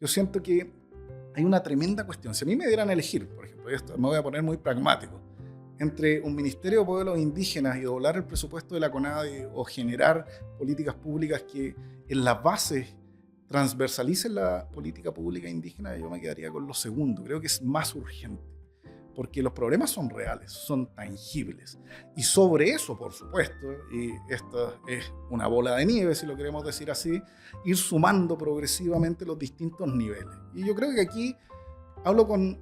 yo siento que hay una tremenda cuestión. Si a mí me dieran a elegir, por ejemplo, esto me voy a poner muy pragmático, entre un Ministerio de Pueblos Indígenas y doblar el presupuesto de la CONADI o generar políticas públicas que en las bases transversalicen la política pública indígena, yo me quedaría con lo segundo. Creo que es más urgente, porque los problemas son reales, son tangibles. Y sobre eso, por supuesto, y esto es una bola de nieve, si lo queremos decir así, ir sumando progresivamente los distintos niveles. Y yo creo que aquí hablo con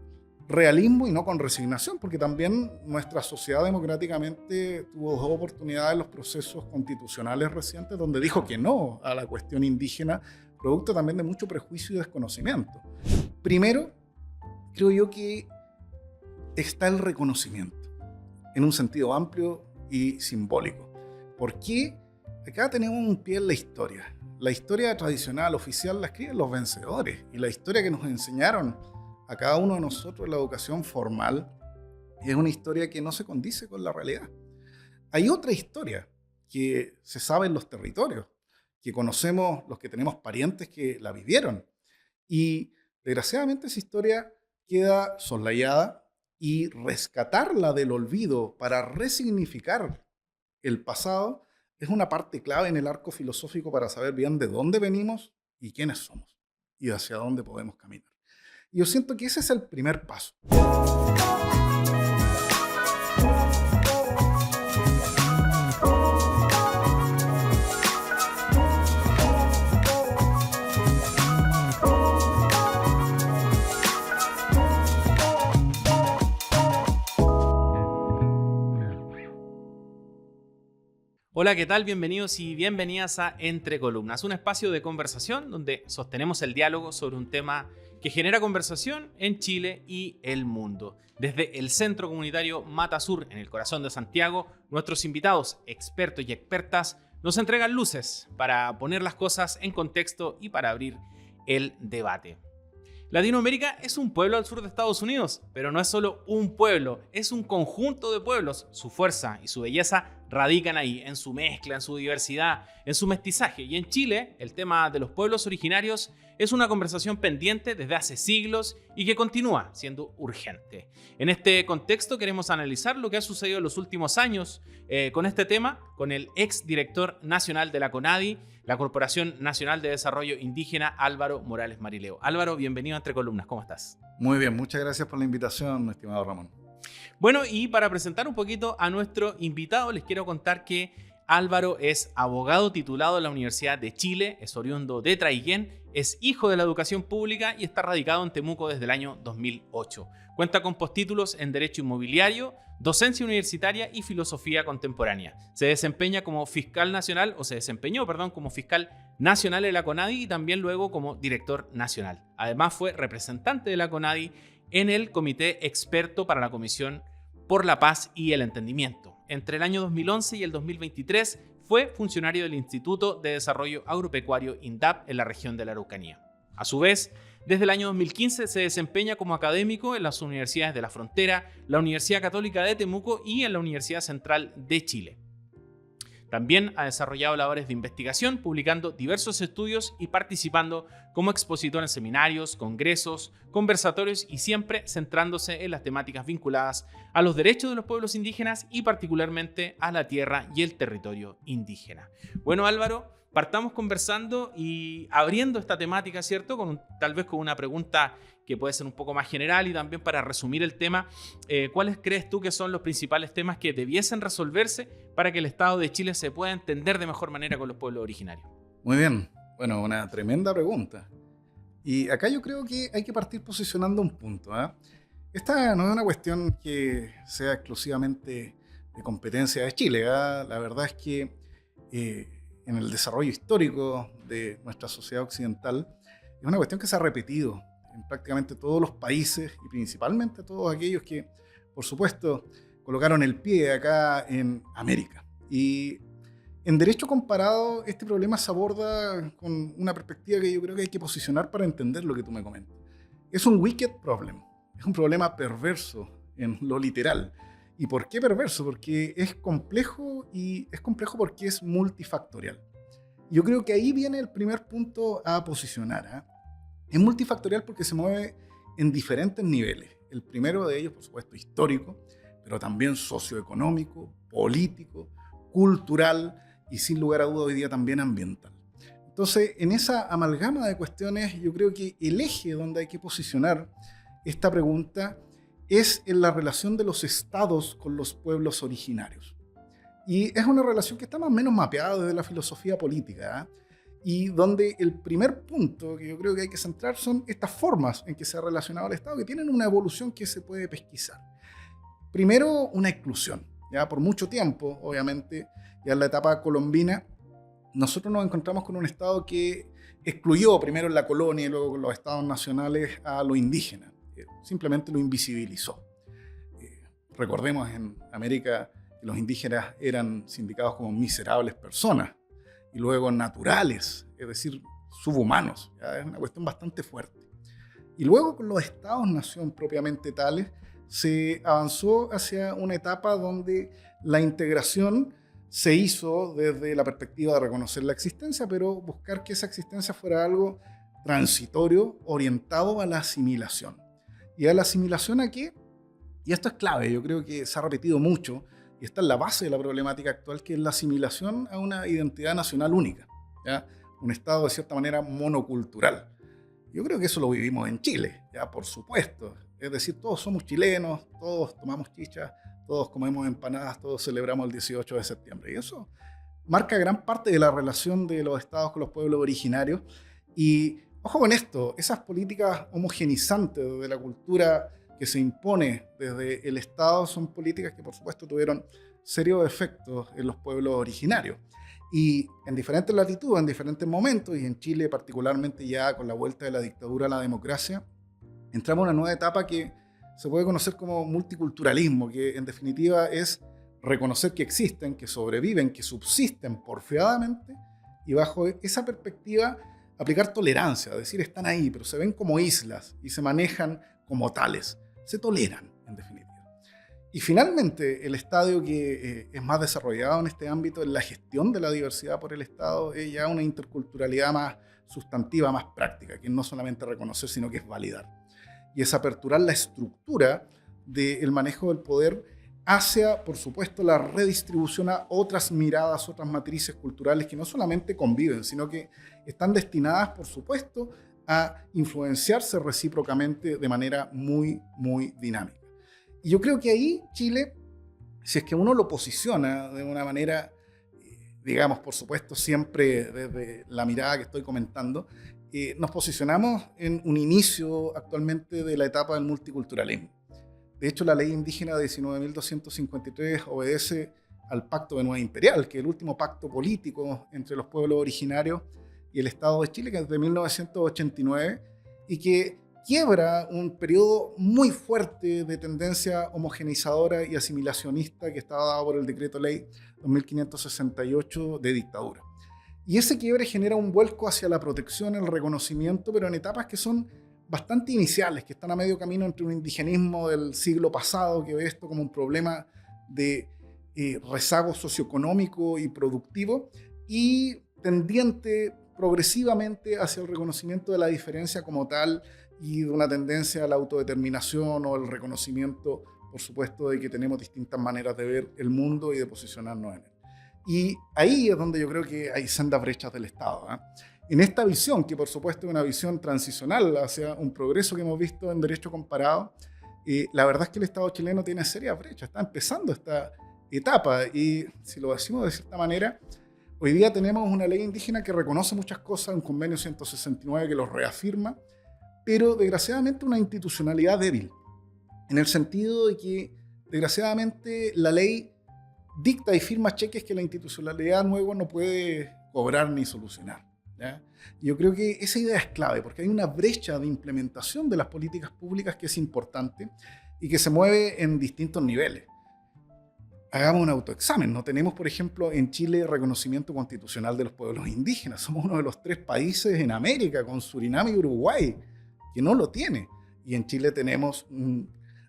realismo y no con resignación, porque también nuestra sociedad democráticamente tuvo dos oportunidades en los procesos constitucionales recientes donde dijo que no a la cuestión indígena, producto también de mucho prejuicio y desconocimiento. Primero, creo yo que está el reconocimiento, en un sentido amplio y simbólico. ¿Por qué? Acá tenemos un pie en la historia. La historia tradicional, oficial, la escriben los vencedores. Y la historia que nos enseñaron a cada uno de nosotros en la educación formal es una historia que no se condice con la realidad. Hay otra historia que se sabe en los territorios, que conocemos los que tenemos parientes que la vivieron. Y desgraciadamente esa historia queda soslayada, y rescatarla del olvido para resignificar el pasado es una parte clave en el arco filosófico para saber bien de dónde venimos y quiénes somos y hacia dónde podemos caminar. Y yo siento que ese es el primer paso. Hola, ¿qué tal? Bienvenidos y bienvenidas a Entre Columnas, un espacio de conversación donde sostenemos el diálogo sobre un tema que genera conversación en Chile y el mundo. Desde el Centro Comunitario Mata Sur, en el corazón de Santiago, nuestros invitados, expertos y expertas, nos entregan luces para poner las cosas en contexto y para abrir el debate. Latinoamérica es un pueblo al sur de Estados Unidos, pero no es solo un pueblo, es un conjunto de pueblos. Su fuerza y su belleza radican ahí, en su mezcla, en su diversidad, en su mestizaje. Y en Chile, el tema de los pueblos originarios es una conversación pendiente desde hace siglos y que continúa siendo urgente. En este contexto queremos analizar lo que ha sucedido en los últimos años con este tema, con el ex director nacional de la CONADI, la Corporación Nacional de Desarrollo Indígena, Álvaro Morales Marileo. Álvaro, bienvenido a Entre Columnas, ¿cómo estás? Muy bien, muchas gracias por la invitación, mi estimado Ramón. Bueno, y para presentar un poquito a nuestro invitado, les quiero contar que Álvaro es abogado titulado en la Universidad de Chile, es oriundo de Traiguén, es hijo de la educación pública y está radicado en Temuco desde el año 2008. Cuenta con postítulos en Derecho Inmobiliario, Docencia Universitaria y Filosofía Contemporánea. Se desempeña como fiscal nacional, o se desempeñó, perdón, como fiscal nacional de la CONADI y también luego como director nacional. Además fue representante de la CONADI en el Comité Experto para la Comisión por la Paz y el Entendimiento. Entre el año 2011 y el 2023 fue funcionario del Instituto de Desarrollo Agropecuario INDAP en la región de la Araucanía. A su vez, desde el año 2015 se desempeña como académico en las universidades de La Frontera, la Universidad Católica de Temuco y en la Universidad Central de Chile. También ha desarrollado labores de investigación, publicando diversos estudios y participando como expositor en seminarios, congresos, conversatorios y siempre centrándose en las temáticas vinculadas a los derechos de los pueblos indígenas y particularmente a la tierra y el territorio indígena. Bueno, Álvaro, partamos conversando y abriendo esta temática, ¿cierto? Tal vez con una pregunta que puede ser un poco más general y también para resumir el tema, ¿cuáles crees tú que son los principales temas que debiesen resolverse para que el Estado de Chile se pueda entender de mejor manera con los pueblos originarios? Muy bien, bueno, una tremenda pregunta. Y acá yo creo que hay que partir posicionando un punto, ¿eh? Esta no es una cuestión que sea exclusivamente de competencia de Chile, ¿eh? La verdad es que en el desarrollo histórico de nuestra sociedad occidental es una cuestión que se ha repetido en prácticamente todos los países y principalmente todos aquellos que, por supuesto, colocaron el pie acá en América. Y en derecho comparado, este problema se aborda con una perspectiva que yo creo que hay que posicionar para entender lo que tú me comentas. Es un wicked problem, es un problema perverso en lo literal. ¿Y por qué perverso? Porque es complejo y es complejo porque es multifactorial. Yo creo que ahí viene el primer punto a posicionar, ¿eh? Es multifactorial porque se mueve en diferentes niveles. El primero de ellos, por supuesto, histórico, pero también socioeconómico, político, cultural y sin lugar a duda hoy día también ambiental. Entonces, en esa amalgama de cuestiones, yo creo que el eje donde hay que posicionar esta pregunta es en la relación de los estados con los pueblos originarios. Y es una relación que está más o menos mapeada desde la filosofía política, y donde el primer punto que yo creo que hay que centrar son estas formas en que se ha relacionado el Estado, que tienen una evolución que se puede pesquisar. Primero, una exclusión. Ya por mucho tiempo, obviamente, ya en la etapa colombina, nosotros nos encontramos con un Estado que excluyó primero en la colonia y luego con los estados nacionales a lo indígena. Simplemente lo invisibilizó. Recordemos en América que los indígenas eran sindicados como miserables personas y luego naturales, es decir, subhumanos. ¿Ya? Es una cuestión bastante fuerte. Y luego con los estados-nación propiamente tales, se avanzó hacia una etapa donde la integración se hizo desde la perspectiva de reconocer la existencia, pero buscar que esa existencia fuera algo transitorio, orientado a la asimilación. ¿Y a la asimilación a qué? Y esto es clave, yo creo que se ha repetido mucho, y está en la base de la problemática actual, que es la asimilación a una identidad nacional única, ¿ya? Un Estado de cierta manera monocultural. Yo creo que eso lo vivimos en Chile, ya por supuesto. Es decir, todos somos chilenos, todos tomamos chicha, todos comemos empanadas, todos celebramos el 18 de septiembre. Y eso marca gran parte de la relación de los estados con los pueblos originarios. Y ojo con esto, esas políticas homogenizantes de la cultura que se impone desde el Estado son políticas que por supuesto tuvieron serios efectos en los pueblos originarios. Y en diferentes latitudes, en diferentes momentos, y en Chile particularmente ya con la vuelta de la dictadura a la democracia, entramos a una nueva etapa que se puede conocer como multiculturalismo, que en definitiva es reconocer que existen, que sobreviven, que subsisten porfiadamente, y bajo esa perspectiva aplicar tolerancia, es decir, están ahí, pero se ven como islas y se manejan como tales, se toleran en definitiva. Y finalmente, el estadio que es más desarrollado en este ámbito, en la gestión de la diversidad por el Estado, es ya una interculturalidad más sustantiva, más práctica, que no solamente reconocer, sino que es validar. Y es aperturar la estructura del manejo del poder hacia, por supuesto, la redistribución a otras miradas, otras matrices culturales que no solamente conviven, sino que están destinadas, por supuesto, a influenciarse recíprocamente de manera muy, muy dinámica. Y yo creo que ahí Chile, si es que uno lo posiciona de una manera, digamos, por supuesto, siempre desde la mirada que estoy comentando, nos posicionamos en un inicio actualmente de la etapa del multiculturalismo. De hecho, la ley indígena de 19.253 obedece al Pacto de Nueva Imperial, que es el último pacto político entre los pueblos originarios y el Estado de Chile, que es de 1989, y que quiebra un periodo muy fuerte de tendencia homogeneizadora y asimilacionista que estaba dado por el Decreto Ley 2568 de dictadura. Y ese quiebre genera un vuelco hacia la protección, el reconocimiento, pero en etapas que son bastante iniciales, que están a medio camino entre un indigenismo del siglo pasado, que ve esto como un problema de rezago socioeconómico y productivo, y tendiente progresivamente hacia el reconocimiento de la diferencia como tal y de una tendencia a la autodeterminación o el reconocimiento, por supuesto, de que tenemos distintas maneras de ver el mundo y de posicionarnos en él. Y ahí es donde yo creo que hay sendas brechas del Estado, ¿eh? En esta visión, que por supuesto es una visión transicional hacia un progreso que hemos visto en derecho comparado, la verdad es que el Estado chileno tiene serias brechas, está empezando esta etapa y si lo decimos de cierta manera, hoy día tenemos una ley indígena que reconoce muchas cosas, un convenio 169 que los reafirma, pero desgraciadamente una institucionalidad débil, en el sentido de que desgraciadamente la ley dicta y firma cheques que la institucionalidad luego no puede cobrar ni solucionar, ¿ya? Yo creo que esa idea es clave porque hay una brecha de implementación de las políticas públicas que es importante y que se mueve en distintos niveles. Hagamos un autoexamen. No tenemos, por ejemplo, en Chile reconocimiento constitucional de los pueblos indígenas. Somos uno de los 3 países en América, con Surinam y Uruguay, que no lo tiene. Y en Chile tenemos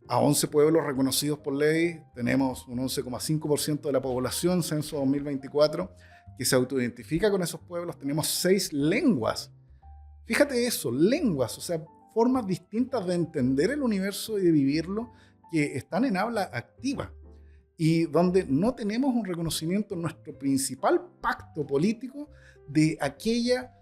a 11 pueblos reconocidos por ley, tenemos un 11,5% de la población, censo 2024, que se autoidentifica con esos pueblos, tenemos 6 lenguas Fíjate eso, lenguas, o sea, formas distintas de entender el universo y de vivirlo que están en habla activa y donde no tenemos un reconocimiento en nuestro principal pacto político de aquella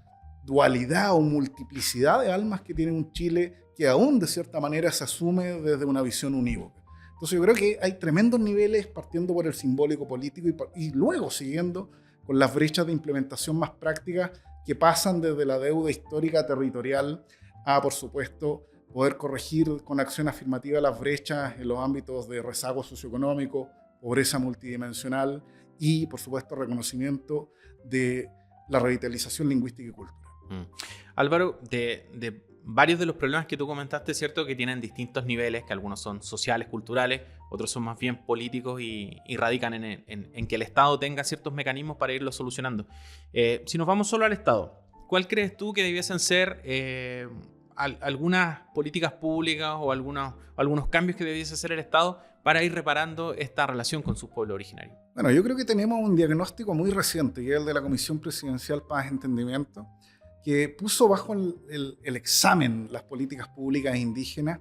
dualidad o multiplicidad de almas que tiene un Chile que aún de cierta manera se asume desde una visión unívoca. Entonces yo creo que hay tremendos niveles partiendo por el simbólico político y luego siguiendo con las brechas de implementación más prácticas que pasan desde la deuda histórica territorial a, por supuesto, poder corregir con acción afirmativa las brechas en los ámbitos de rezago socioeconómico, pobreza multidimensional y, por supuesto, reconocimiento de la revitalización lingüística y cultural. Álvaro, de varios de los problemas que tú comentaste, ¿cierto? Que tienen distintos niveles, que algunos son sociales, culturales, otros son más bien políticos y radican en que el Estado tenga ciertos mecanismos para irlos solucionando. Si nos vamos solo al Estado, ¿cuál crees tú que debiesen ser algunas políticas públicas o algunos cambios que debiese hacer el Estado para ir reparando esta relación con sus pueblos originarios? Bueno, yo creo que tenemos un diagnóstico muy reciente, y es el de la Comisión Presidencial Paz y Entendimiento, que puso bajo el examen las políticas públicas indígenas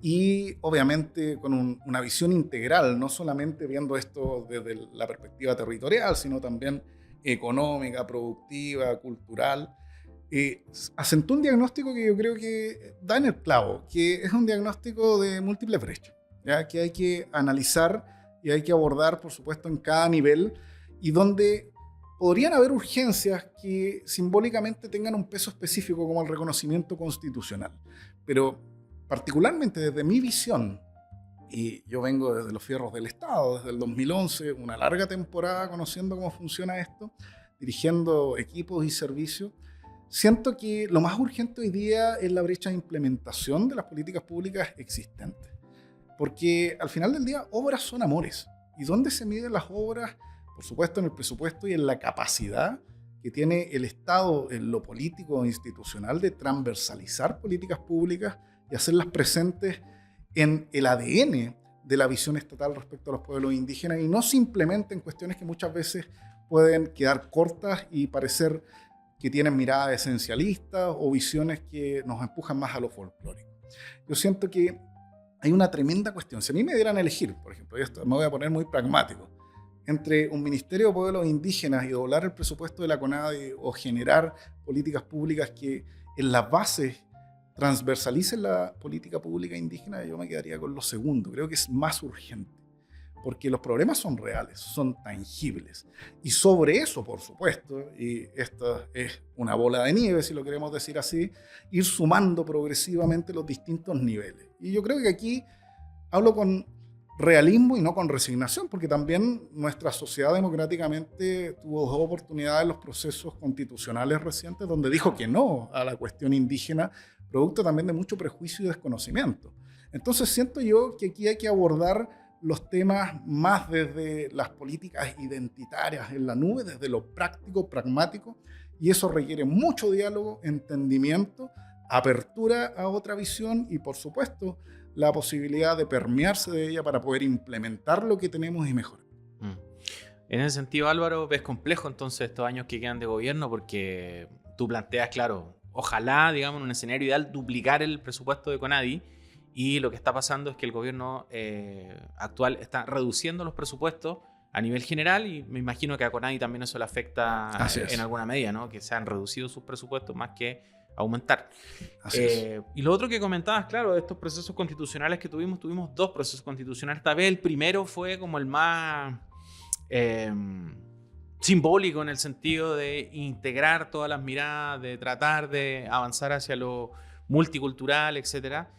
y obviamente con una visión integral, no solamente viendo esto desde la perspectiva territorial, sino también económica, productiva, cultural. Asentó un diagnóstico que yo creo que da en el clavo, que es un diagnóstico de múltiples brechas, ¿ya? Que hay que analizar y hay que abordar, por supuesto, en cada nivel, y donde podrían haber urgencias que simbólicamente tengan un peso específico como el reconocimiento constitucional. Pero particularmente desde mi visión, y yo vengo desde los fierros del Estado, desde el 2011, una larga temporada conociendo cómo funciona esto, dirigiendo equipos y servicios, siento que lo más urgente hoy día es la brecha de implementación de las políticas públicas existentes. Porque al final del día, obras son amores. ¿Y dónde se miden las obras? Por supuesto, en el presupuesto y en la capacidad que tiene el Estado en lo político e institucional de transversalizar políticas públicas y hacerlas presentes en el ADN de la visión estatal respecto a los pueblos indígenas y no simplemente en cuestiones que muchas veces pueden quedar cortas y parecer que tienen miradas esencialistas o visiones que nos empujan más a lo folclórico. Yo siento que hay una tremenda cuestión. Si a mí me dieran a elegir, por ejemplo, y esto me voy a poner muy pragmático, entre un Ministerio de Pueblos Indígenas y doblar el presupuesto de la CONADI o generar políticas públicas que en las bases transversalicen la política pública indígena, yo me quedaría con lo segundo. Creo que es más urgente, porque los problemas son reales, son tangibles. Y sobre eso, por supuesto, y esto es una bola de nieve, si lo queremos decir así, ir sumando progresivamente los distintos niveles. Y yo creo que aquí hablo con realismo y no con resignación, porque también nuestra sociedad democráticamente tuvo dos oportunidades en los procesos constitucionales recientes donde dijo que no a la cuestión indígena, producto también de mucho prejuicio y desconocimiento. Entonces siento yo que aquí hay que abordar los temas más desde las políticas identitarias en la nube, desde lo práctico, pragmático, y eso requiere mucho diálogo, entendimiento, apertura a otra visión y, por supuesto, la posibilidad de permearse de ella para poder implementar lo que tenemos y mejorar. En ese sentido, Álvaro, ves complejo entonces estos años que quedan de gobierno porque tú planteas, claro, ojalá, digamos, en un escenario ideal, duplicar el presupuesto de CONADI, y lo que está pasando es que el gobierno actual está reduciendo los presupuestos a nivel general y me imagino que a CONADI también eso le afecta en alguna medida, ¿no? Que se han reducido sus presupuestos más que aumentar. Y lo otro que comentabas, claro, de estos procesos constitucionales que tuvimos dos procesos constitucionales. Esta vez el primero fue como el más simbólico en el sentido de integrar todas las miradas, de tratar de avanzar hacia lo multicultural, etcétera.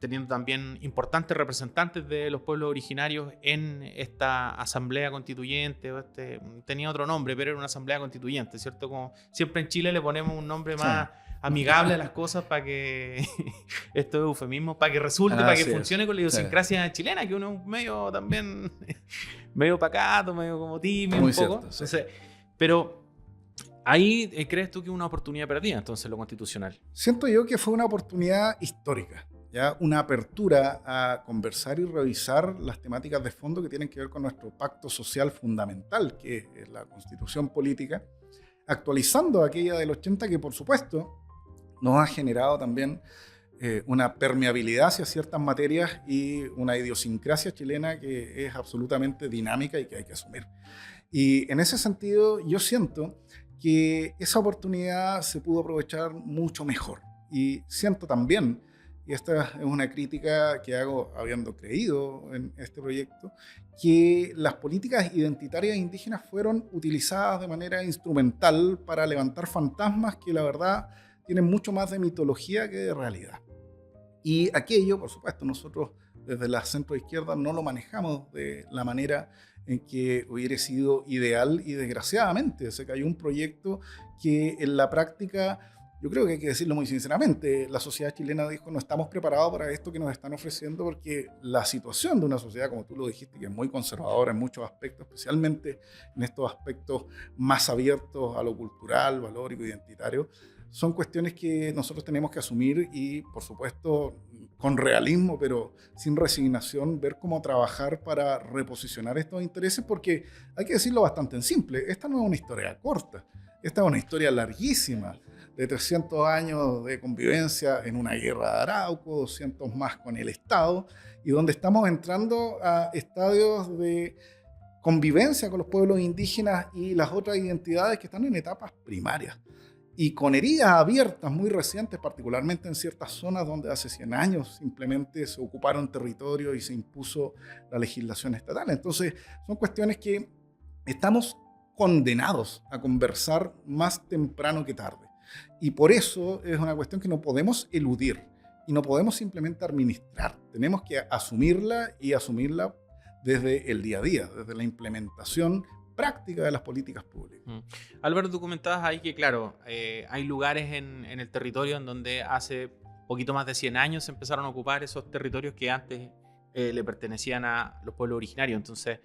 Teniendo también importantes representantes de los pueblos originarios en esta asamblea constituyente, tenía otro nombre, pero era una asamblea constituyente, ¿cierto? Como siempre en Chile le ponemos un nombre más amigable a las cosas para que, esto es eufemismo, para que resulte, para que funcione con la idiosincrasia chilena, que uno es medio también, medio pacato, medio como tímido, muy un poco. Cierto, entonces, pero ahí ¿crees tú que es una oportunidad perdida entonces lo constitucional? Siento yo que fue una oportunidad histórica, ¿ya? Una apertura a conversar y revisar las temáticas de fondo que tienen que ver con nuestro pacto social fundamental, que es la constitución política, actualizando aquella del 80 que por supuesto nos ha generado también una permeabilidad hacia ciertas materias y una idiosincrasia chilena que es absolutamente dinámica y que hay que asumir. Y en ese sentido yo siento que esa oportunidad se pudo aprovechar mucho mejor. Y siento también, y esta es una crítica que hago habiendo creído en este proyecto, que las políticas identitarias indígenas fueron utilizadas de manera instrumental para levantar fantasmas que la verdad tienen mucho más de mitología que de realidad. Y aquello, por supuesto, nosotros desde la centroizquierda no lo manejamos de la manera en que hubiera sido ideal y desgraciadamente se cayó un proyecto que en la práctica, yo creo que hay que decirlo muy sinceramente, la sociedad chilena dijo no estamos preparados para esto que nos están ofreciendo porque la situación de una sociedad, como tú lo dijiste, que es muy conservadora en muchos aspectos, especialmente en estos aspectos más abiertos a lo cultural, valórico, identitario, son cuestiones que nosotros tenemos que asumir y, por supuesto, con realismo, pero sin resignación, ver cómo trabajar para reposicionar estos intereses, porque hay que decirlo bastante en simple, esta no es una historia corta, esta es una historia larguísima, de 300 años de convivencia en una guerra de Arauco, 200 más con el Estado, y donde estamos entrando a estadios de convivencia con los pueblos indígenas y las otras identidades que están en etapas primarias. Y con heridas abiertas muy recientes, particularmente en ciertas zonas donde hace 100 años simplemente se ocuparon territorio y se impuso la legislación estatal. Entonces, son cuestiones que estamos condenados a conversar más temprano que tarde. Y por eso es una cuestión que no podemos eludir y no podemos simplemente administrar. Tenemos que asumirla y asumirla desde el día a día, desde la implementación práctica de las políticas públicas. Álvaro, tú comentabas ahí que, claro, hay lugares en el territorio en donde hace poquito más de 100 años se empezaron a ocupar esos territorios que antes le pertenecían a los pueblos originarios. Entonces,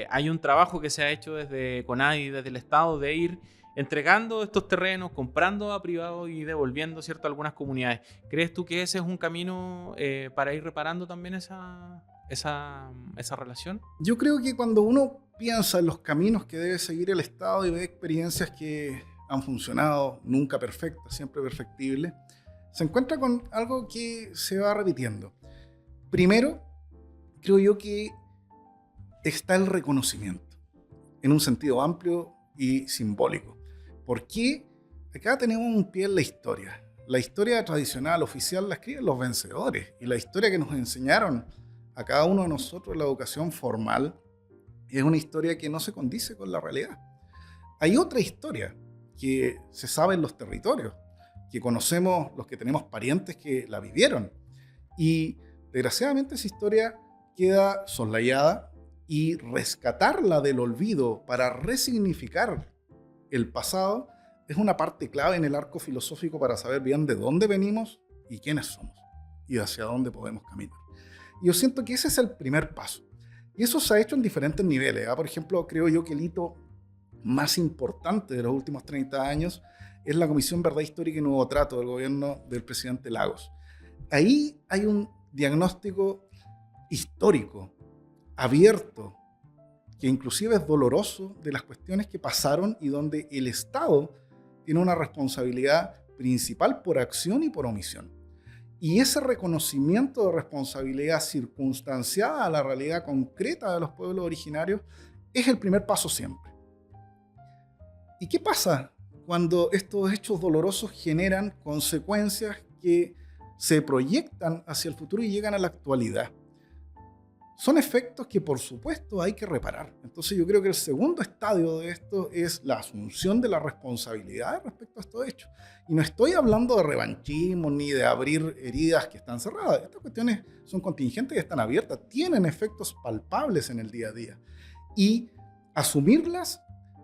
hay un trabajo que se ha hecho desde CONADI, desde el Estado, de ir entregando estos terrenos, comprando a privados y devolviendo, ¿cierto?, a algunas comunidades. ¿Crees tú que ese es un camino para ir reparando también esa relación? Yo creo que cuando uno piensa en los caminos que debe seguir el Estado y ve experiencias que han funcionado, nunca perfectas, siempre perfectibles, se encuentra con algo que se va repitiendo. Primero, creo yo que está el reconocimiento, en un sentido amplio y simbólico. Porque acá tenemos un pie en la historia. La historia tradicional, oficial, la escriben los vencedores. Y la historia que nos enseñaron a cada uno de nosotros en la educación formal es una historia que no se condice con la realidad. Hay otra historia que se sabe en los territorios, que conocemos los que tenemos parientes que la vivieron. Y desgraciadamente esa historia queda soslayada y rescatarla del olvido para resignificar el pasado es una parte clave en el arco filosófico para saber bien de dónde venimos y quiénes somos y hacia dónde podemos caminar. Y yo siento que ese es el primer paso. Y eso se ha hecho en diferentes niveles. Por ejemplo, creo yo que el hito más importante de los últimos 30 años es la Comisión Verdad Histórica y Nuevo Trato del gobierno del presidente Lagos. Ahí hay un diagnóstico histórico, abierto, que inclusive es doloroso de las cuestiones que pasaron y donde el Estado tiene una responsabilidad principal por acción y por omisión. Y ese reconocimiento de responsabilidad circunstanciada a la realidad concreta de los pueblos originarios es el primer paso siempre. ¿Y qué pasa cuando estos hechos dolorosos generan consecuencias que se proyectan hacia el futuro y llegan a la actualidad? Son efectos que, por supuesto, hay que reparar. Entonces yo creo que el segundo estadio de esto es la asunción de la responsabilidad respecto a estos hechos. Y no estoy hablando de revanchismo ni de abrir heridas que están cerradas. Estas cuestiones son contingentes y están abiertas, tienen efectos palpables en el día a día. Y asumirlas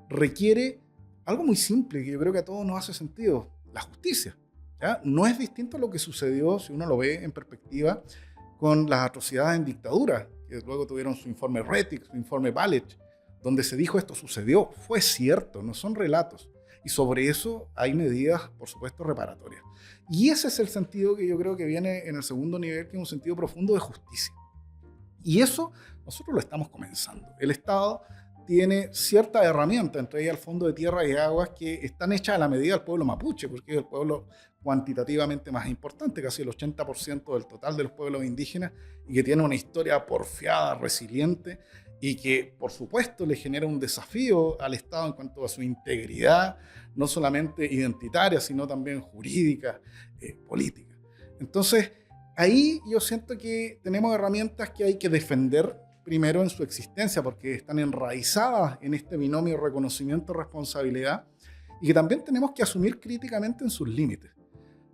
requiere algo muy simple que yo creo que a todos nos hace sentido: la justicia. ¿Ya? No es distinto a lo que sucedió, si uno lo ve en perspectiva, con las atrocidades en dictadura, que luego tuvieron su informe Rettig, su informe Balich, donde se dijo esto sucedió, fue cierto, no son relatos. Y sobre eso hay medidas, por supuesto, reparatorias. Y ese es el sentido que yo creo que viene en el segundo nivel, que es un sentido profundo de justicia. Y eso nosotros lo estamos comenzando. El Estado tiene ciertas herramientas, entre ellas el Fondo de Tierra y Aguas, que están hechas a la medida del pueblo mapuche, porque es el pueblo cuantitativamente más importante, casi el 80% del total de los pueblos indígenas, y que tiene una historia porfiada, resiliente, y que, por supuesto, le genera un desafío al Estado en cuanto a su integridad, no solamente identitaria, sino también jurídica, política. Entonces, ahí yo siento que tenemos herramientas que hay que defender primero en su existencia, porque están enraizadas en este binomio reconocimiento-responsabilidad, y que también tenemos que asumir críticamente en sus límites.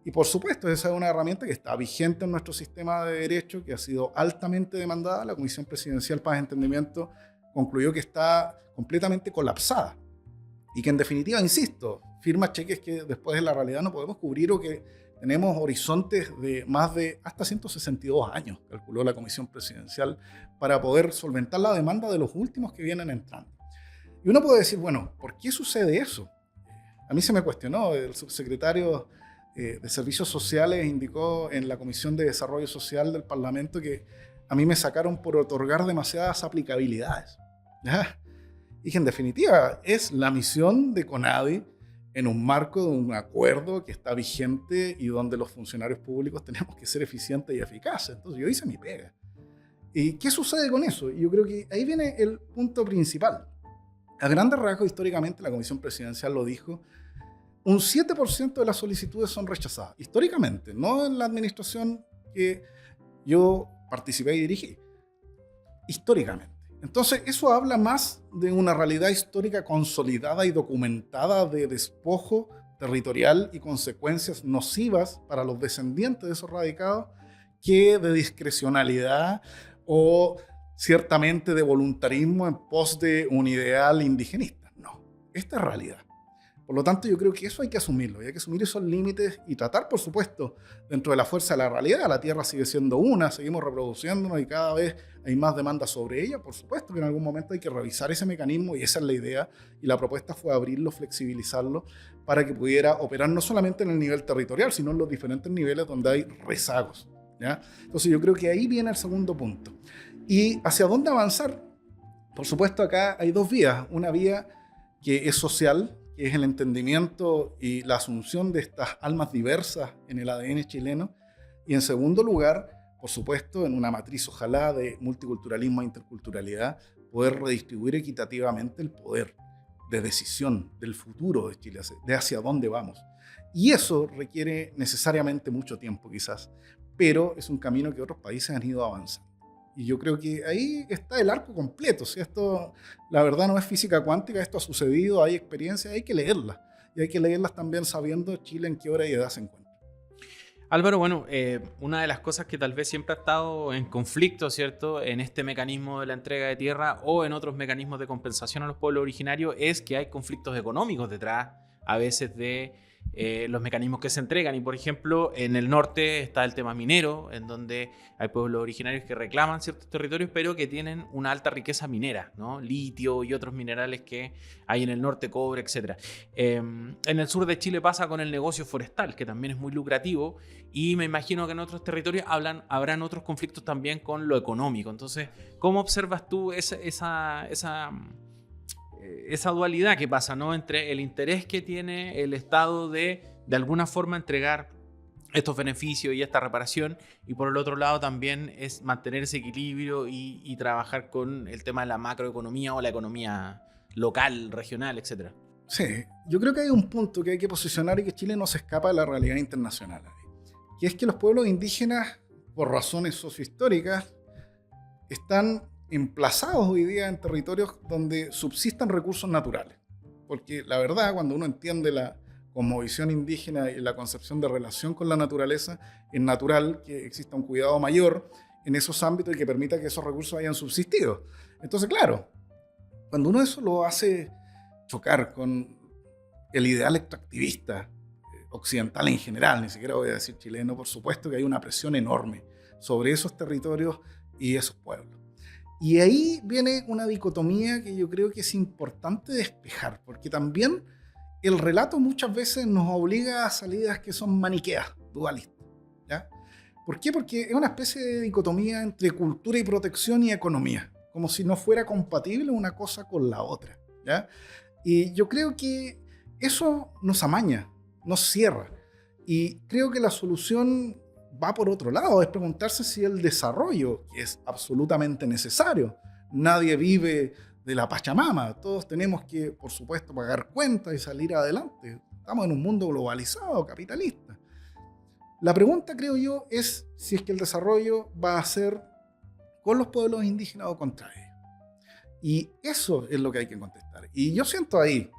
Y por supuesto, esa es una herramienta que está vigente en nuestro sistema de derecho, que ha sido altamente demandada. La Comisión Presidencial Paz y Entendimiento concluyó que está completamente colapsada y que en definitiva, insisto, firma cheques que después de la realidad no podemos cubrir, o que tenemos horizontes de más de hasta 162 años, calculó la Comisión Presidencial, para poder solventar la demanda de los últimos que vienen entrando. Y uno puede decir, bueno, ¿por qué sucede eso? A mí se me cuestionó, el subsecretario de Servicios Sociales indicó en la Comisión de Desarrollo Social del Parlamento que a mí me sacaron por otorgar demasiadas aplicabilidades. ¿Ya? Y que en definitiva es la misión de CONADI en un marco de un acuerdo que está vigente y donde los funcionarios públicos tenemos que ser eficientes y eficaces. Entonces yo hice mi pega. ¿Y qué sucede con eso? Yo creo que ahí viene el punto principal. A grandes rasgos, históricamente, la Comisión Presidencial lo dijo, un 7% de las solicitudes son rechazadas. Históricamente, no en la administración que yo participé y dirigí. Históricamente. Entonces, eso habla más de una realidad histórica consolidada y documentada de despojo territorial y consecuencias nocivas para los descendientes de esos radicados, que de discrecionalidad o ciertamente de voluntarismo en pos de un ideal indigenista. No, esta es realidad. Por lo tanto, yo creo que eso hay que asumirlo, y hay que asumir esos límites y tratar, por supuesto, dentro de la fuerza de la realidad. La Tierra sigue siendo una, seguimos reproduciéndonos y cada vez hay más demanda sobre ella. Por supuesto que en algún momento hay que revisar ese mecanismo, y esa es la idea, y la propuesta fue abrirlo, flexibilizarlo, para que pudiera operar no solamente en el nivel territorial, sino en los diferentes niveles donde hay rezagos, ¿ya? Entonces yo creo que ahí viene el segundo punto. ¿Y hacia dónde avanzar? Por supuesto, acá hay dos vías. Una vía que es social, que es el entendimiento y la asunción de estas almas diversas en el ADN chileno. Y en segundo lugar, por supuesto, en una matriz ojalá de multiculturalismo e interculturalidad, poder redistribuir equitativamente el poder de decisión del futuro de Chile, de hacia dónde vamos. Y eso requiere necesariamente mucho tiempo quizás, pero es un camino que otros países han ido avanzando. Y yo creo que ahí está el arco completo. Si esto, la verdad, no es física cuántica, esto ha sucedido, hay experiencias, hay que leerlas. Y hay que leerlas también sabiendo Chile en qué hora y edad se encuentra. Álvaro, bueno, una de las cosas que tal vez siempre ha estado en conflicto, ¿cierto?, en este mecanismo de la entrega de tierra o en otros mecanismos de compensación a los pueblos originarios, es que hay conflictos económicos detrás, a veces, de los mecanismos que se entregan. Y por ejemplo, en el norte está el tema minero, en donde hay pueblos originarios que reclaman ciertos territorios, pero que tienen una alta riqueza minera, ¿no? Litio y otros minerales que hay en el norte, cobre, etc. En el sur de Chile pasa con el negocio forestal, que también es muy lucrativo, y me imagino que en otros territorios habrán otros conflictos también con lo económico. Entonces, ¿cómo observas tú esa dualidad que pasa, ¿no?, entre el interés que tiene el Estado de alguna forma entregar estos beneficios y esta reparación, y por el otro lado también es mantener ese equilibrio y trabajar con el tema de la macroeconomía o la economía local, regional, etcétera? Sí, yo creo que hay un punto que hay que posicionar y que Chile no se escapa de la realidad internacional, que es que los pueblos indígenas, por razones sociohistóricas, están emplazados hoy día en territorios donde subsistan recursos naturales. Porque la verdad, cuando uno entiende la cosmovisión indígena y la concepción de relación con la naturaleza, es natural que exista un cuidado mayor en esos ámbitos y que permita que esos recursos hayan subsistido. Entonces, claro, cuando uno eso lo hace chocar con el ideal extractivista occidental en general, ni siquiera voy a decir chileno, por supuesto que hay una presión enorme sobre esos territorios y esos pueblos. Y ahí viene una dicotomía que yo creo que es importante despejar, porque también el relato muchas veces nos obliga a salidas que son maniqueas, dualistas, ¿ya? ¿Por qué? Porque es una especie de dicotomía entre cultura y protección y economía, como si no fuera compatible una cosa con la otra, ¿ya? Y yo creo que eso nos amaña, nos cierra. Y creo que la solución va por otro lado, es preguntarse si el desarrollo, que es absolutamente necesario, nadie vive de la Pachamama, todos tenemos que, por supuesto, pagar cuentas y salir adelante. Estamos en un mundo globalizado, capitalista. La pregunta, creo yo, es si es que el desarrollo va a ser con los pueblos indígenas o contra ellos. Y eso es lo que hay que contestar. Y yo siento ahí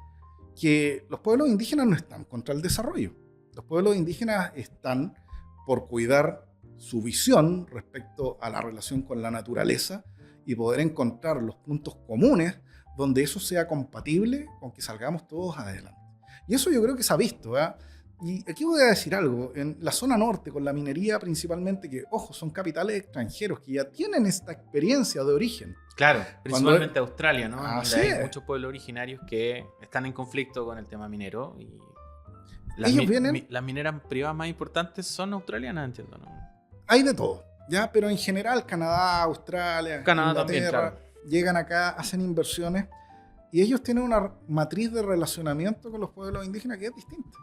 que los pueblos indígenas no están contra el desarrollo. Los pueblos indígenas están por cuidar su visión respecto a la relación con la naturaleza y poder encontrar los puntos comunes donde eso sea compatible con que salgamos todos adelante. Y eso yo creo que se ha visto, ¿eh? Y aquí voy a decir algo, en la zona norte, con la minería principalmente, que, ojo, son capitales extranjeros que ya tienen esta experiencia de origen. Claro, principalmente Australia, ¿no? Así Donde es. hay muchos pueblos originarios que están en conflicto con el tema minero y Ellos vienen... las mineras privadas más importantes son australianas, entiendo, ¿no? Hay de todo, ¿ya? Pero en general Canadá, Australia, Canadá Inglaterra, también, claro. llegan acá, hacen inversiones y ellos tienen una matriz de relacionamiento con los pueblos indígenas que es distinta.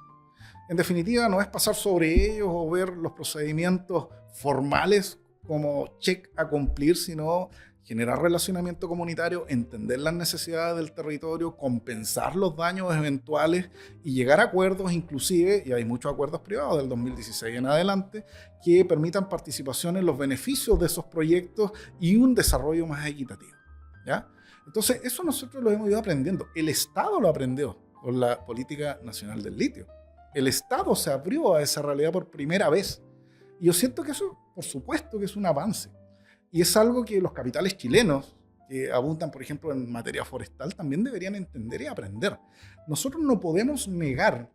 En definitiva, no es pasar sobre ellos o ver los procedimientos formales como check a cumplir, sino generar relacionamiento comunitario, entender las necesidades del territorio, compensar los daños eventuales y llegar a acuerdos inclusive, y hay muchos acuerdos privados del 2016 en adelante, que permitan participación en los beneficios de esos proyectos y un desarrollo más equitativo, ¿ya? Entonces, eso nosotros lo hemos ido aprendiendo. El Estado lo aprendió con la Política Nacional del Litio. El Estado se abrió a esa realidad por primera vez. Y yo siento que eso, por supuesto, que es un avance. Y es algo que los capitales chilenos, que abundan, por ejemplo, en materia forestal, también deberían entender y aprender. Nosotros no podemos negar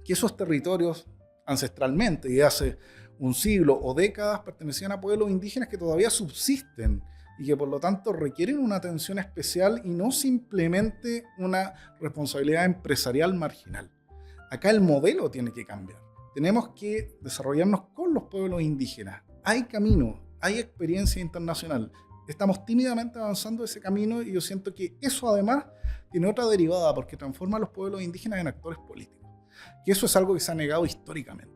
que esos territorios ancestralmente, y hace un siglo o décadas, pertenecían a pueblos indígenas que todavía subsisten y que por lo tanto requieren una atención especial y no simplemente una responsabilidad empresarial marginal. Acá el modelo tiene que cambiar. Tenemos que desarrollarnos con los pueblos indígenas. Hay camino, hay experiencia internacional. Estamos tímidamente avanzando ese camino y yo siento que eso además tiene otra derivada porque transforma a los pueblos indígenas en actores políticos. Que eso es algo que se ha negado históricamente.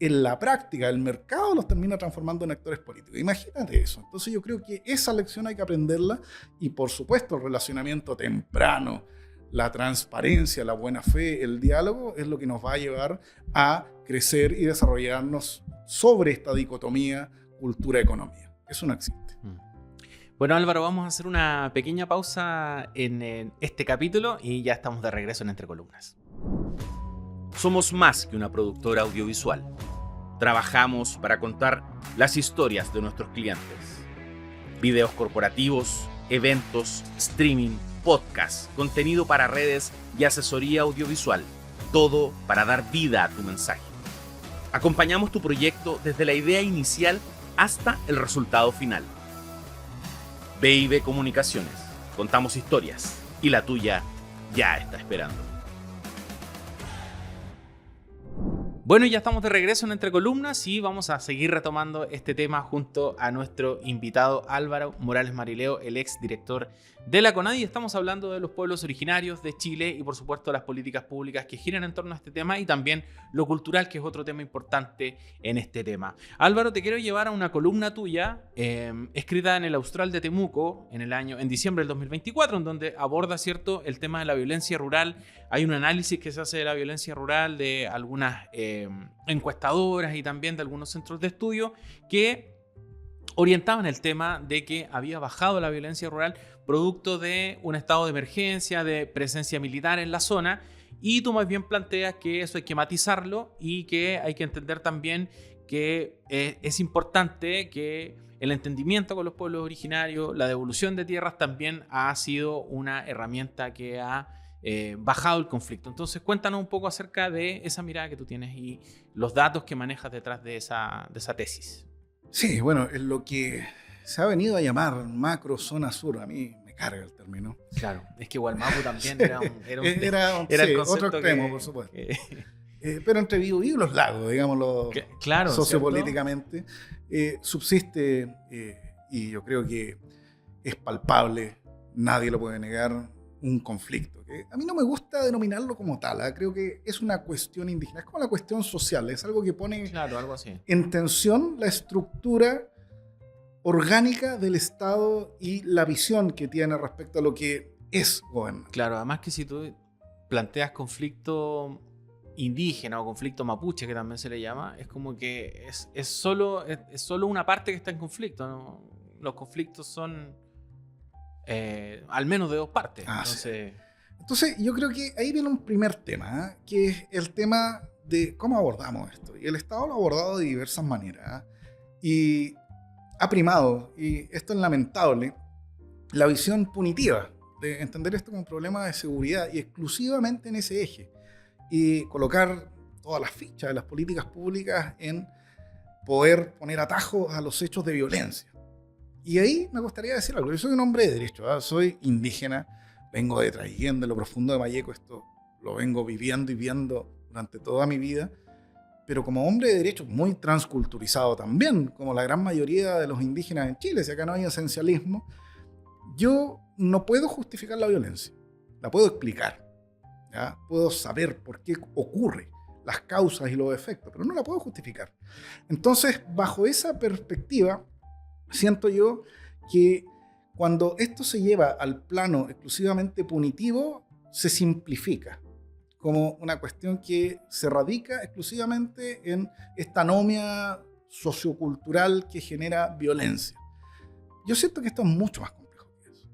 En la práctica, el mercado los termina transformando en actores políticos. Imagínate eso. Entonces yo creo que esa lección hay que aprenderla y por supuesto el relacionamiento temprano, la transparencia, la buena fe, el diálogo es lo que nos va a llevar a crecer y desarrollarnos sobre esta dicotomía cultura-economía. Eso no existe. Bueno, Álvaro, vamos a hacer una pequeña pausa en este capítulo y ya estamos de regreso en Entre Columnas. Somos más que una productora audiovisual. Trabajamos para contar las historias de nuestros clientes. Videos corporativos, eventos, streaming, podcast, contenido para redes y asesoría audiovisual. Todo para dar vida a tu mensaje. Acompañamos tu proyecto desde la idea inicial hasta el resultado final. B&B Comunicaciones. Contamos historias y la tuya ya está esperando. Bueno, ya estamos de regreso en Entre Columnas y vamos a seguir retomando este tema junto a nuestro invitado Álvaro Morales Marileo, el ex director de la CONADI. Estamos hablando de los pueblos originarios de Chile y por supuesto las políticas públicas que giran en torno a este tema y también lo cultural, que es otro tema importante en este tema. Álvaro, te quiero llevar a una columna tuya escrita en el Austral de Temuco en diciembre del 2024, en donde aborda, ¿cierto?, el tema de la violencia rural. Hay un análisis que se hace de la violencia rural de algunas encuestadoras y también de algunos centros de estudio que orientaban el tema de que había bajado la violencia rural producto de un estado de emergencia, de presencia militar en la zona, y tú más bien planteas que eso hay que matizarlo y que hay que entender también que es importante que el entendimiento con los pueblos originarios, la devolución de tierras también ha sido una herramienta que ha bajado el conflicto. Entonces cuéntanos un poco acerca de esa mirada que tú tienes y los datos que manejas detrás de esa tesis. Sí, bueno, es lo que se ha venido a llamar macro zona sur. A mí me carga el término. Claro, es que Gualmapu también era el concepto otro extremo, por supuesto. Pero entre Biobío y los lagos, digámoslo, claro, sociopolíticamente, subsiste, y yo creo que es palpable, nadie lo puede negar, un conflicto. Que a mí no me gusta denominarlo como tal, ¿eh? Creo que es una cuestión indígena, es como la cuestión social, es algo que pone Claro, algo así. en tensión la estructura orgánica del Estado y la visión que tiene respecto a lo que es gobernar. Claro, además que si tú planteas conflicto indígena o conflicto mapuche, que también se le llama, es como que es solo una parte que está en conflicto, ¿no? Los conflictos son al menos de dos partes. Entonces, yo creo que ahí viene un primer tema, ¿eh? Que es el tema de cómo abordamos esto. Y el Estado lo ha abordado de diversas maneras, ¿eh? Y ha primado, y esto es lamentable, la visión punitiva de entender esto como un problema de seguridad y exclusivamente en ese eje. Y colocar todas las fichas de las políticas públicas en poder poner atajos a los hechos de violencia. Y ahí me gustaría decir algo. Yo soy un hombre de derecho, ¿eh? Soy indígena, vengo de Traiguén, de lo profundo de Malleco, esto lo vengo viviendo y viendo durante toda mi vida, pero como hombre de derecho muy transculturizado también, como la gran mayoría de los indígenas en Chile, si acá no hay esencialismo, yo no puedo justificar la violencia, la puedo explicar, ¿ya? Puedo saber por qué ocurre, las causas y los efectos, pero no la puedo justificar. Entonces, bajo esa perspectiva, siento yo que cuando esto se lleva al plano exclusivamente punitivo, se simplifica como una cuestión que se radica exclusivamente en esta anomia sociocultural que genera violencia. Yo siento que esto es mucho más complejo que eso.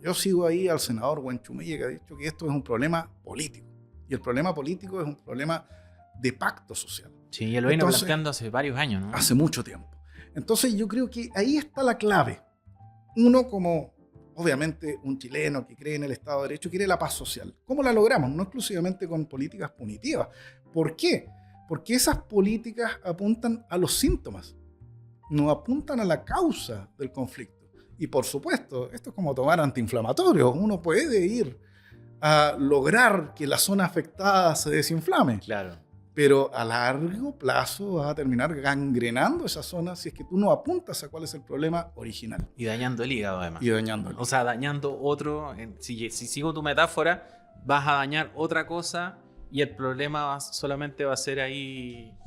Yo sigo ahí al senador Huenchumille, que ha dicho que esto es un problema político. Y el problema político es un problema de pacto social. Sí, y lo vino planteando hace varios años, ¿no? Hace mucho tiempo. Entonces yo creo que ahí está la clave. Uno como, obviamente, un chileno que cree en el Estado de Derecho, quiere la paz social. ¿Cómo la logramos? No exclusivamente con políticas punitivas. ¿Por qué? Porque esas políticas apuntan a los síntomas, no apuntan a la causa del conflicto. Y por supuesto, esto es como tomar antiinflamatorios. Uno puede ir a lograr que la zona afectada se desinflame. Claro. Pero a largo plazo vas a terminar gangrenando esa zona si es que tú no apuntas a cuál es el problema original. Y dañando el hígado, además. Y dañando el hígado. O sea, dañando otro. Si sigo tu metáfora, vas a dañar otra cosa y el problema solamente va a ser ahí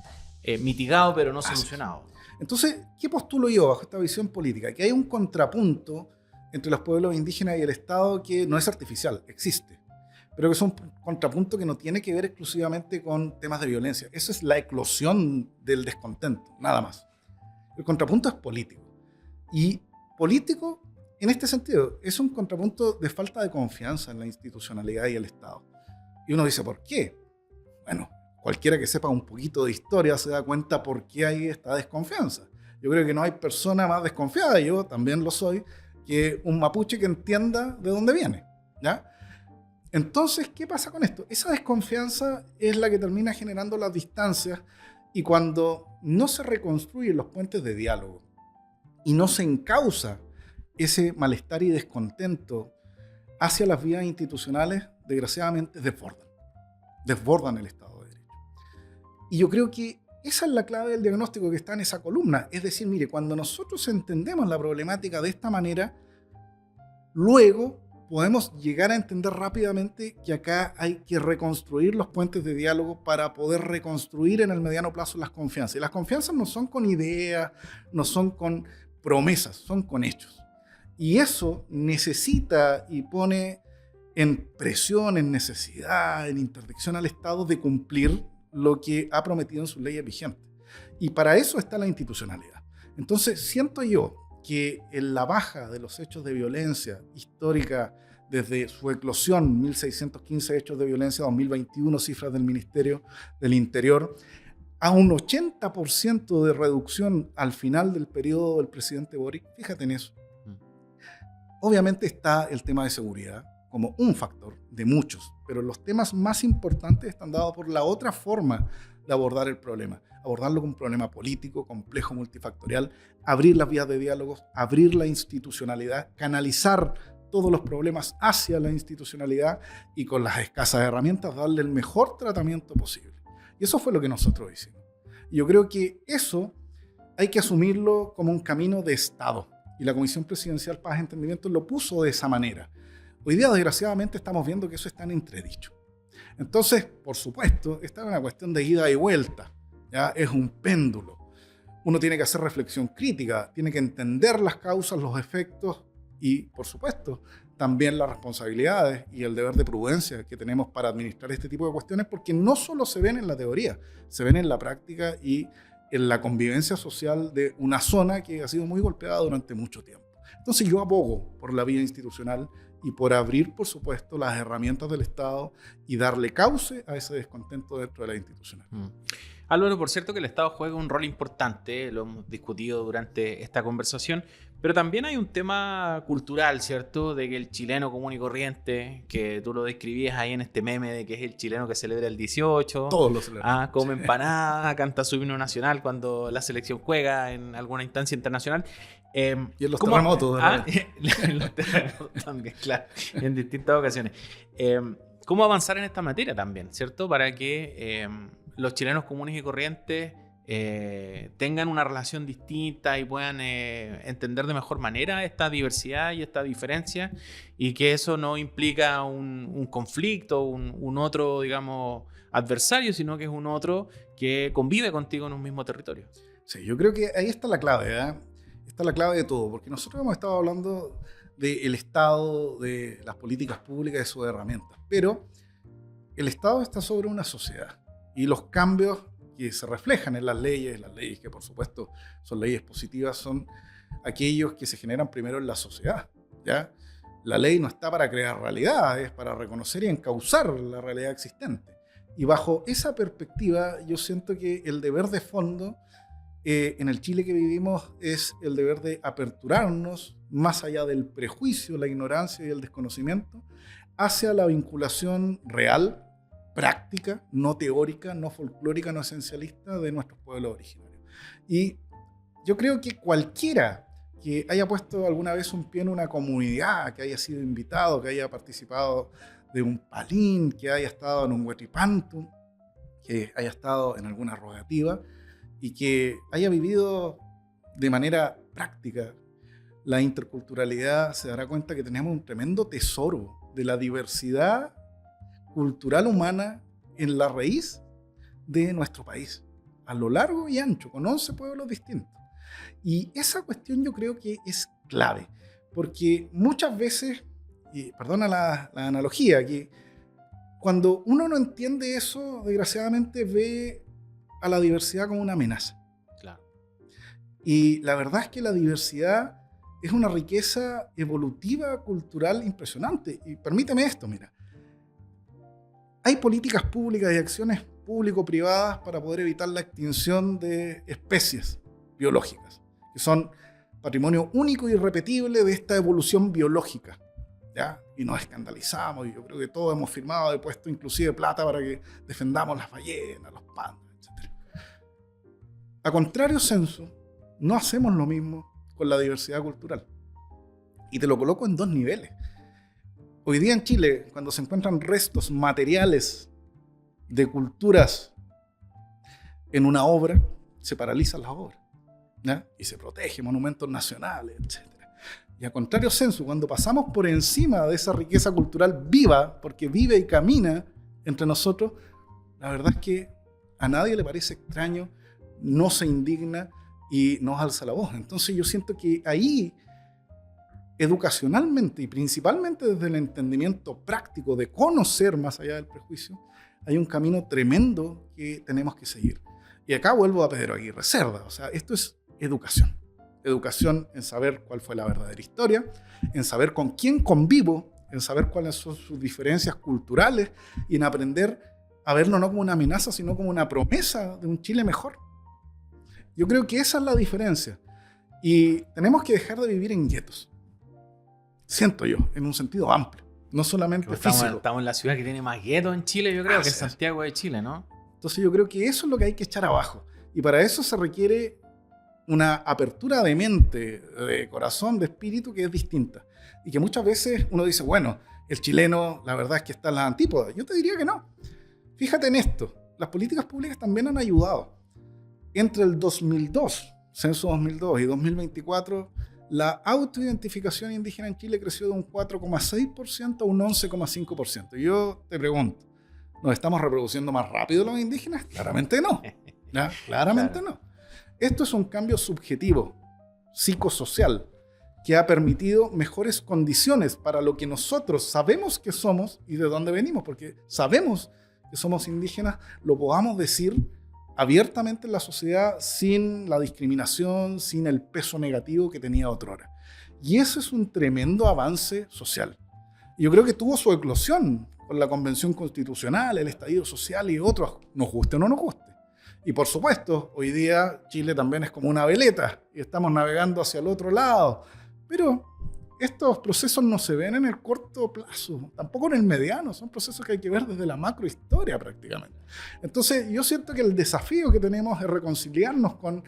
mitigado, pero no solucionado. Entonces, ¿qué postulo yo bajo esta visión política? Que hay un contrapunto entre los pueblos indígenas y el Estado que no es artificial, existe. Pero que es un contrapunto que no tiene que ver exclusivamente con temas de violencia. Esa es la eclosión del descontento, nada más. El contrapunto es político. Y político, en este sentido, es un contrapunto de falta de confianza en la institucionalidad y el Estado. Y uno dice, ¿por qué? Bueno, cualquiera que sepa un poquito de historia se da cuenta por qué hay esta desconfianza. Yo creo que no hay persona más desconfiada, yo también lo soy, que un mapuche que entienda de dónde viene, ¿ya? Entonces, ¿qué pasa con esto? Esa desconfianza es la que termina generando las distancias y cuando no se reconstruyen los puentes de diálogo y no se encausa ese malestar y descontento hacia las vías institucionales, desgraciadamente desbordan el Estado de Derecho. Y yo creo que esa es la clave del diagnóstico que está en esa columna. Es decir, mire, cuando nosotros entendemos la problemática de esta manera, luego podemos llegar a entender rápidamente que acá hay que reconstruir los puentes de diálogo para poder reconstruir en el mediano plazo las confianzas. Y las confianzas no son con ideas, no son con promesas, son con hechos. Y eso necesita y pone en presión, en necesidad, en interdicción al Estado de cumplir lo que ha prometido en sus leyes vigentes. Y para eso está la institucionalidad. Entonces, siento yo que en la baja de los hechos de violencia histórica desde su eclosión, 1.615 hechos de violencia, 2021 cifras del Ministerio del Interior, a un 80% de reducción al final del periodo del presidente Boric, fíjate en eso. Obviamente está el tema de seguridad como un factor de muchos, pero los temas más importantes están dados por la otra forma de abordar el problema. Abordarlo como un problema político, complejo, multifactorial, abrir las vías de diálogos, abrir la institucionalidad, canalizar todos los problemas hacia la institucionalidad y con las escasas herramientas darle el mejor tratamiento posible. Y eso fue lo que nosotros hicimos. Y yo creo que eso hay que asumirlo como un camino de Estado. y la Comisión Presidencial Paz y Entendimiento lo puso de esa manera. Hoy día, desgraciadamente, estamos viendo que eso está en entredicho. Entonces, por supuesto, esta es una cuestión de ida y vuelta, ¿ya? Es un péndulo. Uno tiene que hacer reflexión crítica, tiene que entender las causas, los efectos y, por supuesto, también las responsabilidades y el deber de prudencia que tenemos para administrar este tipo de cuestiones, porque no solo se ven en la teoría, se ven en la práctica y en la convivencia social de una zona que ha sido muy golpeada durante mucho tiempo. Entonces yo abogo por la vía institucional y por abrir, por supuesto, las herramientas del Estado y darle cauce a ese descontento dentro de la institucional. Álvaro, por cierto que el Estado juega un rol importante, lo hemos discutido durante esta conversación, pero también hay un tema cultural, ¿cierto? De que el chileno común y corriente, que tú lo describías ahí en este meme de que es el chileno que celebra el 18. Todos lo celebran. Come empanada, canta su himno nacional cuando la selección juega en alguna instancia internacional. Y en los terremotos. En los terremotos también, claro, en distintas ocasiones. ¿Cómo avanzar en esta materia también, ¿cierto? Para que los chilenos comunes y corrientes tengan una relación distinta y puedan entender de mejor manera esta diversidad y esta diferencia, y que eso no implica un conflicto, un otro, digamos, adversario, sino que es un otro que convive contigo en un mismo territorio. Sí, yo creo que ahí está la clave, ¿eh? Está la clave de todo, porque nosotros hemos estado hablando del Estado, de las políticas públicas, de sus herramientas, pero el Estado está sobre una sociedad y los cambios que se reflejan en las leyes que por supuesto son leyes positivas, son aquellos que se generan primero en la sociedad, ¿ya? La ley no está para crear realidad, es para reconocer y encauzar la realidad existente. Y bajo esa perspectiva yo siento que el deber de fondo en el Chile que vivimos es el deber de aperturarnos más allá del prejuicio, la ignorancia y el desconocimiento hacia la vinculación real, práctica, no teórica, no folclórica, no esencialista de nuestros pueblos originarios. Y yo creo que cualquiera que haya puesto alguna vez un pie en una comunidad, que haya sido invitado, que haya participado de un palín, que haya estado en un huetripantu, que haya estado en alguna rogativa y que haya vivido de manera práctica la interculturalidad, se dará cuenta que tenemos un tremendo tesoro de la diversidad cultural humana en la raíz de nuestro país, a lo largo y ancho, con 11 pueblos distintos. Y esa cuestión yo creo que es clave, porque muchas veces, y perdona la analogía, que cuando uno no entiende eso, desgraciadamente ve a la diversidad como una amenaza. Claro. Y la verdad es que la diversidad es una riqueza evolutiva, cultural impresionante. Y permíteme esto, mira. Hay políticas públicas y acciones público-privadas para poder evitar la extinción de especies biológicas, que son patrimonio único y irrepetible de esta evolución biológica, ¿ya? Y nos escandalizamos, y yo creo que todos hemos firmado, he puesto inclusive plata para que defendamos las ballenas, los pandas, etc. A contrario censo, no hacemos lo mismo con la diversidad cultural. Y te lo coloco en dos niveles. Hoy día en Chile, cuando se encuentran restos materiales de culturas en una obra, se paralizan las obras, ¿ya? Y se protege monumentos nacionales, etc. Y a contrario censo, cuando pasamos por encima de esa riqueza cultural viva, porque vive y camina entre nosotros, la verdad es que a nadie le parece extraño, no se indigna y nos alza la voz. Entonces yo siento que ahí, educacionalmente y principalmente desde el entendimiento práctico de conocer más allá del prejuicio, hay un camino tremendo que tenemos que seguir. Y acá vuelvo a Pedro Aguirre Cerda, o sea, esto es educación. Educación en saber cuál fue la verdadera historia, en saber con quién convivo, en saber cuáles son sus diferencias culturales y en aprender a verlo no como una amenaza, sino como una promesa de un Chile mejor. Yo creo que esa es la diferencia. Y tenemos que dejar de vivir en guetos. Siento yo, en un sentido amplio, no solamente físico. Estamos en la ciudad que tiene más guetos en Chile, yo creo, que es Santiago de Chile, ¿no? Entonces yo creo que eso es lo que hay que echar abajo. Y para eso se requiere una apertura de mente, de corazón, de espíritu que es distinta. Y que muchas veces uno dice, bueno, el chileno la verdad es que está en las antípodas. Yo te diría que no. Fíjate en esto, las políticas públicas también han ayudado. Entre el 2002, censo 2002 y 2024, la autoidentificación indígena en Chile creció de un 4,6% a un 11,5%. Y yo te pregunto, ¿nos estamos reproduciendo más rápido los indígenas? Claramente no. ¿Ya? Claramente no. Esto es un cambio subjetivo, psicosocial, que ha permitido mejores condiciones para lo que nosotros sabemos que somos y de dónde venimos, porque sabemos que somos indígenas, lo podamos decir abiertamente en la sociedad sin la discriminación, sin el peso negativo que tenía otrora. Y eso es un tremendo avance social. Yo creo que tuvo su eclosión con la Convención Constitucional, el estallido social y otros, nos guste o no nos guste. Y por supuesto, hoy día Chile también es como una veleta y estamos navegando hacia el otro lado. Pero estos procesos no se ven en el corto plazo, tampoco en el mediano, son procesos que hay que ver desde la macrohistoria prácticamente. Entonces yo siento que el desafío que tenemos es reconciliarnos con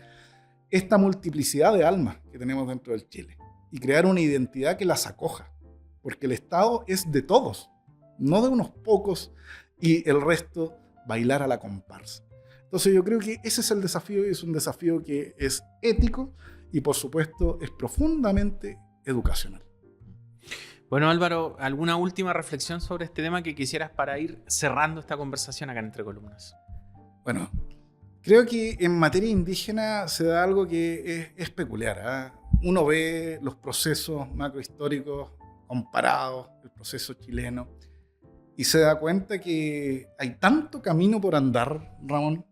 esta multiplicidad de almas que tenemos dentro del Chile y crear una identidad que las acoja, porque el Estado es de todos, no de unos pocos y el resto bailar a la comparsa. Entonces yo creo que ese es el desafío y es un desafío que es ético y por supuesto es profundamente educacional. Bueno, Álvaro, ¿alguna última reflexión sobre este tema que quisieras para ir cerrando esta conversación acá en Entre Columnas? Bueno, creo que en materia indígena se da algo que es peculiar, ¿eh? Uno ve los procesos macrohistóricos comparados, el proceso chileno, y se da cuenta que hay tanto camino por andar, Ramón,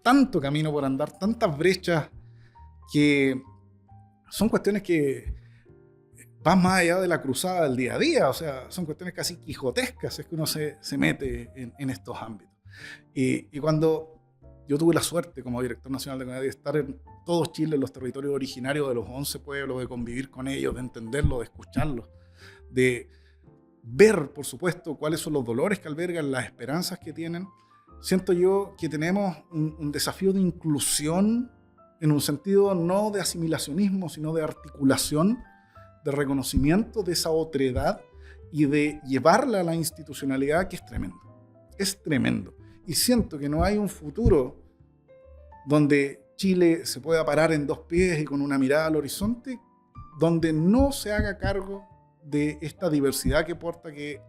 tanto camino por andar, tantas brechas que son cuestiones que van más allá de la cruzada del día a día, o sea, son cuestiones casi quijotescas, es que uno se mete en estos ámbitos. Y cuando yo tuve la suerte como director nacional de CONADI de estar en todo Chile, en los territorios originarios de los 11 pueblos, de convivir con ellos, de entenderlos, de escucharlos, de ver, por supuesto, cuáles son los dolores que albergan, las esperanzas que tienen, siento yo que tenemos un desafío de inclusión en un sentido no de asimilacionismo, sino de articulación, de reconocimiento de esa otredad y de llevarla a la institucionalidad, que es tremendo. Es tremendo. Y siento que no hay un futuro donde Chile se pueda parar en dos pies y con una mirada al horizonte, donde no se haga cargo de esta diversidad que porta, que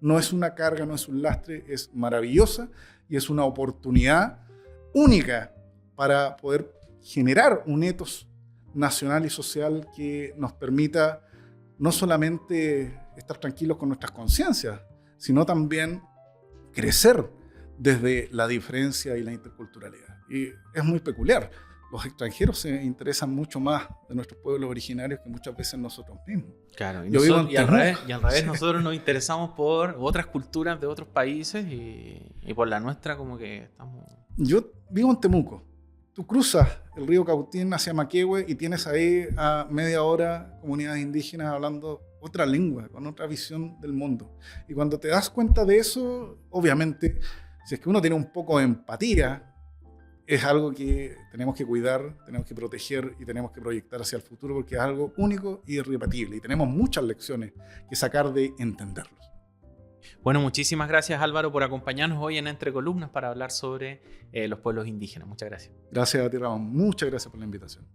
no es una carga, no es un lastre, es maravillosa y es una oportunidad única para poder generar un etos nacional y social que nos permita no solamente estar tranquilos con nuestras conciencias, sino también crecer desde la diferencia y la interculturalidad. Y es muy peculiar. Los extranjeros se interesan mucho más de nuestros pueblos originarios que muchas veces nosotros mismos. Claro, y al revés, nosotros nos interesamos por otras culturas de otros países y por la nuestra como que estamos... Yo vivo en Temuco. Tú cruzas el río Cautín hacia Maquehue y tienes ahí a media hora comunidades indígenas hablando otra lengua, con otra visión del mundo. Y cuando te das cuenta de eso, obviamente, si es que uno tiene un poco de empatía, es algo que tenemos que cuidar, tenemos que proteger y tenemos que proyectar hacia el futuro, porque es algo único y irrepetible. Y tenemos muchas lecciones que sacar de entenderlos. Bueno, muchísimas gracias, Álvaro, por acompañarnos hoy en Entre Columnas para hablar sobre los pueblos indígenas. Muchas gracias. Gracias a ti, Ramón. Muchas gracias por la invitación.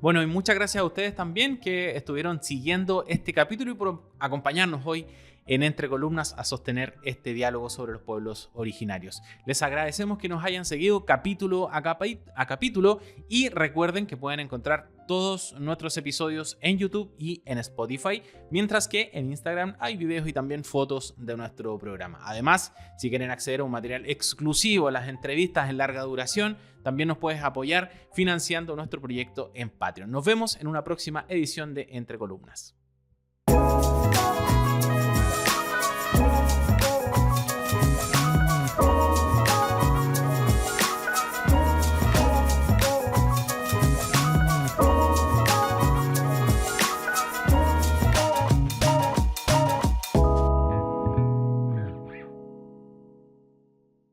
Bueno, y muchas gracias a ustedes también que estuvieron siguiendo este capítulo y por acompañarnos hoy en Entre Columnas a sostener este diálogo sobre los pueblos originarios. Les agradecemos que nos hayan seguido capítulo a capítulo y recuerden que pueden encontrar todos nuestros episodios en YouTube y en Spotify, mientras que en Instagram hay videos y también fotos de nuestro programa. Además, si quieren acceder a un material exclusivo a las entrevistas en larga duración, también nos puedes apoyar financiando nuestro proyecto en Patreon. Nos vemos en una próxima edición de Entre Columnas.